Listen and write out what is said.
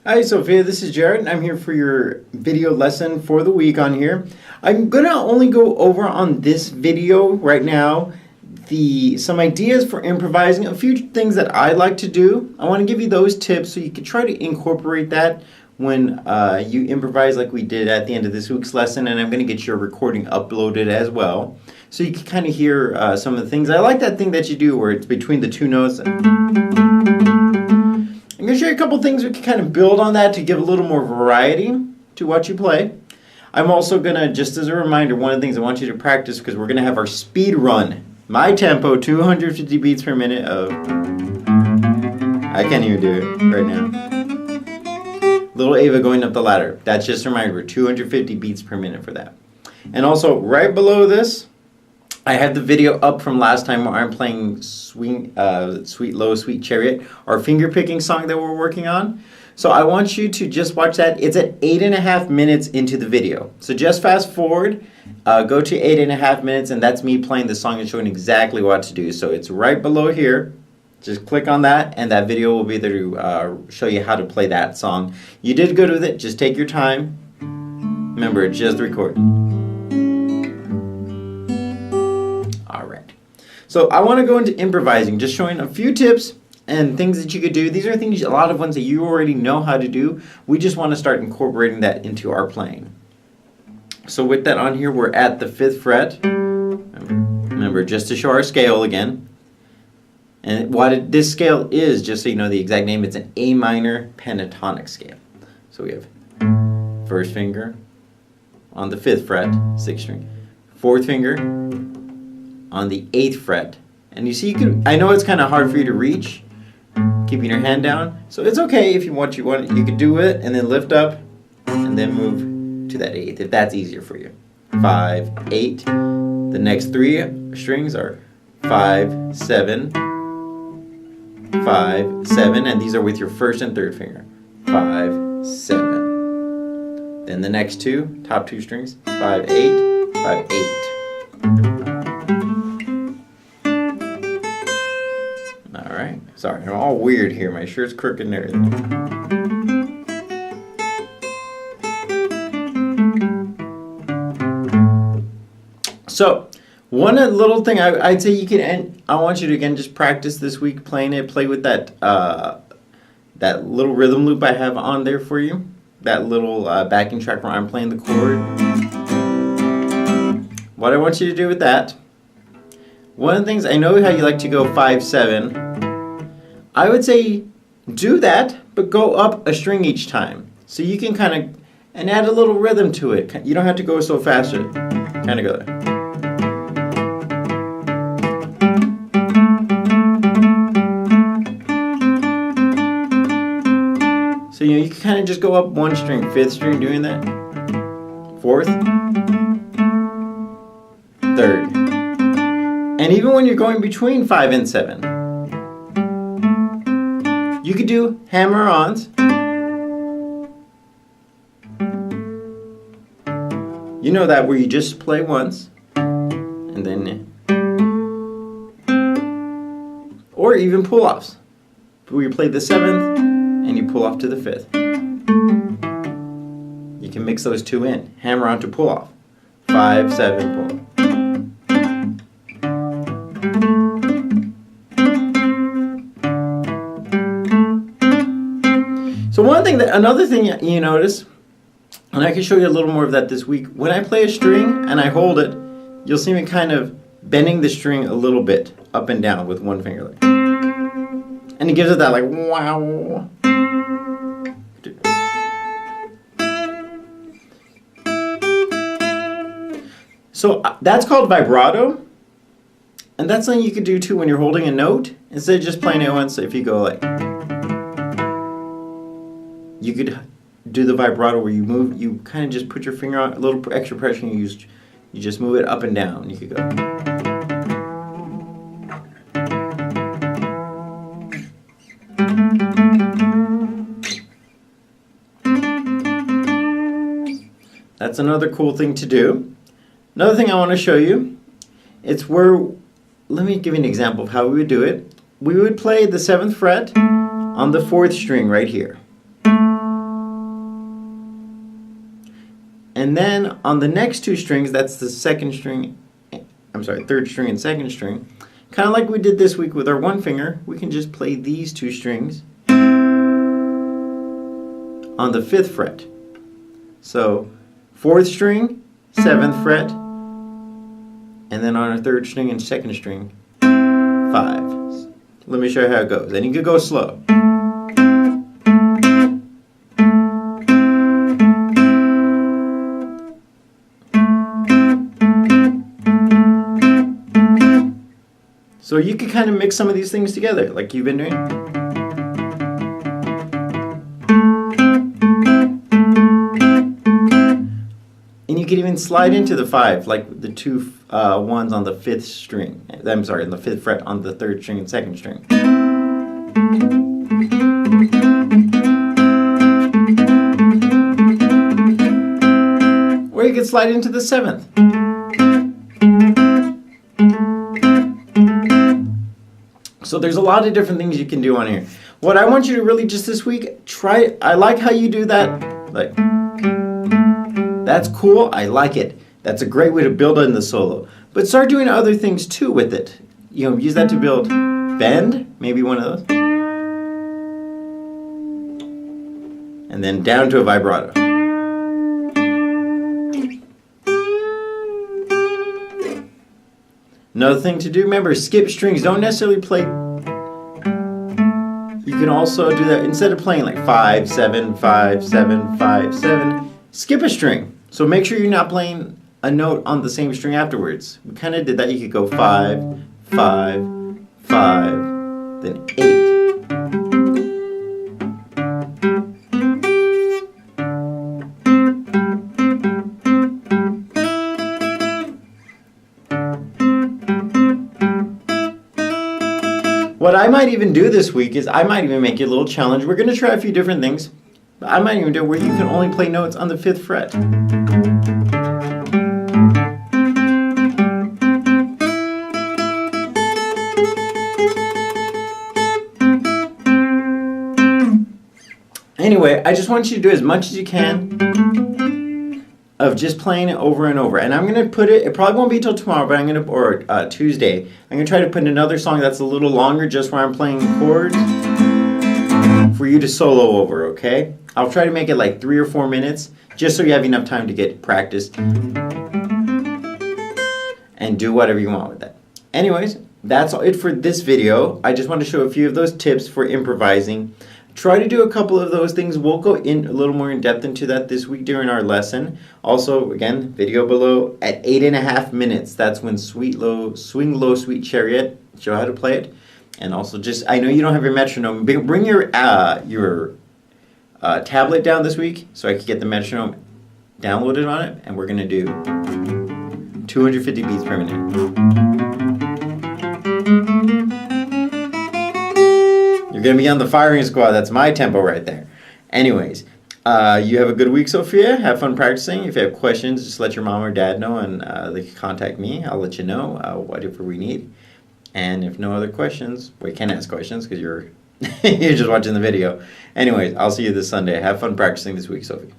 Hi Sophia, this is Jared and I'm here for your video lesson for the week on here. I'm gonna only go over on this video right now some ideas for improvising, a few things that I like to do. I want to give you those tips so you can try to incorporate that when you improvise like we did at the end of this week's lesson, and I'm going to get your recording uploaded as well so you can kind of hear some of the things. I like that thing that you do where it's between the two notes. I'm going to show you a couple things we can kind of build on that to give a little more variety to what you play. I'm also going to, just as a reminder, one of the things I want you to practice, because we're going to have our speed run. My tempo, 250 beats per minute of... I can't even do it right now. Little Ava going up the ladder. That's just a reminder, 250 beats per minute for that. And also, right below this, I have the video up from last time where I'm playing Sweet Low, Sweet Chariot, our finger-picking song that we're working on. So I want you to just watch that. It's at 8.5 minutes into the video. So just fast forward, go to 8.5 minutes, and that's me playing the song and showing exactly what to do. So it's right below here. Just click on that, and that video will be there to show you how to play that song. You did good with it. Just take your time. Remember, it's just recording. All right. So I want to go into improvising, just showing a few tips and things that you could do. These are things, a lot of ones that you already know how to do. We just want to start incorporating that into our playing. So with that on here, we're at the 5th fret. Remember, just to show our scale again. And what this scale is, just so you know the exact name, it's an A minor pentatonic scale. So we have 1st finger on the 5th fret, 6th string. 4th finger on the 8th fret. And you see, I know it's kind of hard for you to reach, keeping your hand down. So it's okay if you want, you could do it and then lift up and then move to that 8th if that's easier for you. 5, 8. The next 3 strings are 5, 7, 5, 7, and these are with your 1st and 3rd finger. 5, 7. Then the next 2, top 2 strings, 5, 8, 5, 8. Alright, sorry, I'm all weird here. My shirt's crooked and everything. So, one little thing I'd say you can, I want you to again just practice this week playing it. Play with that that little rhythm loop I have on there for you. That little backing track where I'm playing the chord. What I want you to do with that, one of the things, I know how you like to go 5, 7. I would say do that, but go up a string each time. So you can kind of, and add a little rhythm to it. You don't have to go so fast. Kind of go there. So you can kind of just go up 1 string, 5th string doing that. 4th. 3rd. And even when you're going between 5 and 7, you could do hammer-ons. You know that where you just play once, and then, or even pull-offs, where you play the 7th, and you pull off to the 5th. You can mix those two in, hammer-on to pull-off. 5, 7, pull. So another thing you notice, and I can show you a little more of that this week, when I play a string and I hold it, you'll see me kind of bending the string a little bit up and down with 1 finger. And it gives it that like wow. So that's called vibrato. And that's something you could do too when you're holding a note. Instead of just playing it once, if you go like, you could do the vibrato where you move, you kind of just put your finger on a little extra pressure and you just move it up and down. You could go. That's another cool thing to do. Another thing I want to show you, it's where, let me give you an example of how we would do it. We would play the 7th fret on the 4th string right here. And then on the next two strings, that's the third string and second string, kind of like we did this week with our one finger, we can just play these two strings on the 5th fret. So 4th string, 7th fret, and then on our 3rd string and 2nd string, 5. Let me show you how it goes. And you could go slow. So you could kind of mix some of these things together, like you've been doing. And you could even slide into the 5, like the two ones on the 5th string. I'm sorry, on the 5th fret on the 3rd string and 2nd string. Or you could slide into the 7th. So there's a lot of different things you can do on here. What I want you to really just this week, try, I like how you do that. Like, that's cool, I like it. That's a great way to build in the solo. But start doing other things too with it. You know, use that to build bend, maybe one of those. And then down to a vibrato. Another thing to do, remember, skip strings. Don't necessarily play. You can also do that instead of playing like 5, 7, 5, 7, 5, 7. Skip a string. So make sure you're not playing a note on the same string afterwards. We kind of did that. You could go 5, 5, 5, then 8. What I might even do this week is I might even make you a little challenge. We're going to try a few different things. But I might even do it where you can only play notes on the 5th fret. Anyway, I just want you to do as much as you can of just playing it over and over. And I'm going to put it probably won't be till tomorrow, but I'm going to, or Tuesday, I'm going to try to put another song that's a little longer just where I'm playing chords for you to solo over, okay? I'll try to make it like 3 or 4 minutes just so you have enough time to get practiced and do whatever you want with that. Anyways, that's it for this video. I just want to show a few of those tips for improvising. Try to do a couple of those things. We'll go in a little more in depth into that this week during our lesson. Also, again, video below at 8.5 minutes. That's when Swing Low, Sweet Chariot, show how to play it. And also just, I know you don't have your metronome. Bring your tablet down this week so I can get the metronome downloaded on it. And we're going to do 250 beats per minute. You're going to be on the firing squad. That's my tempo right there. Anyways, you have a good week, Sophia. Have fun practicing. If you have questions, just let your mom or dad know, and they can contact me. I'll let you know whatever we need. And if no other questions, we can ask questions because you're just watching the video. Anyways, I'll see you this Sunday. Have fun practicing this week, Sophie.